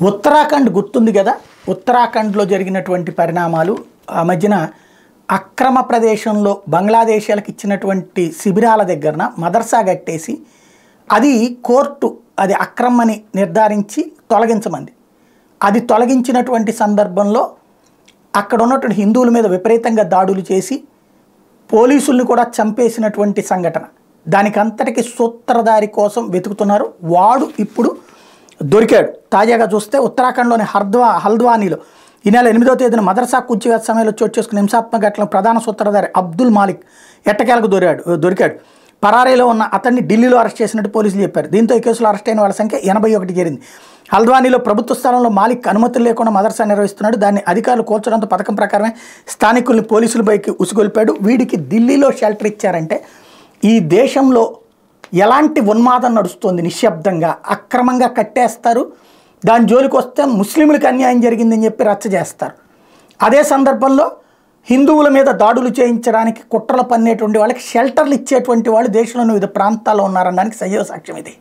ఉత్తరాఖండ్ గుర్తుంది కదా, ఉత్తరాఖండ్లో జరిగినటువంటి పరిణామాలు ఆ మధ్యన అక్రమ ప్రదేశంలో బంగ్లాదేశాలకు ఇచ్చినటువంటి శిబిరాల దగ్గరన మదర్సా కట్టేసి అది కోర్టు అది అక్రమని నిర్ధారించి తొలగించమంది. అది తొలగించినటువంటి సందర్భంలో అక్కడ ఉన్నటువంటి హిందువుల మీద విపరీతంగా దాడులు చేసి పోలీసుల్ని కూడా చంపేసినటువంటి సంఘటన. దానికంతటికి సూత్రధారి కోసం వెతుకుతున్నారు. వాడు ఇప్పుడు దొరికాడు. తాజాగా చూస్తే ఉత్తరాఖండ్లోని హల్ద్వానీలో ఈ నెల 8వ తేదీన మదర్సా కూల్చివేత సమయంలో చోటు చేసుకున్న హింసాత్మక ఘటనలో ప్రధాన సూత్రధారి అబ్దుల్ మాలిక్ ఎట్టకేలకు దొరికాడు. పరారీలో ఉన్న అతన్ని ఢిల్లీలో అరెస్ట్ చేసినట్టు పోలీసులు చెప్పారు. దీంతో ఈ కేసులో అరెస్ట్ అయిన వాళ్ళ సంఖ్య 81 చేరింది. హల్ద్వానీలో ప్రభుత్వ స్థలంలో మాలిక్ అనుమతులు లేకుండా మదర్సా నిర్వహిస్తున్నాడు. దాన్ని అధికారులు కూల్చడంతో పథకం ప్రకారమే స్థానికుల్ని పోలీసులపైకి ఉసుగొల్పాడు. వీడికి ఢిల్లీలో షెల్టర్ ఇచ్చారంటే ఈ దేశంలో ఎలాంటి ఉన్మాదం నడుస్తుంది? నిశ్శబ్దంగా అక్రమంగా కట్టేస్తారు. దాని జోలికి వస్తే ముస్లింలకు అన్యాయం జరిగిందని చెప్పి రచ్చ చేస్తారు. అదే సందర్భంలో హిందువుల మీద దాడులు చేయించడానికి కుట్రలు పన్నేటువంటి వాళ్ళకి షెల్టర్లు ఇచ్చేటువంటి వాళ్ళు దేశంలోని వివిధ ప్రాంతాల్లో ఉన్నారనడానికి సజీవ సాక్ష్యం ఇది.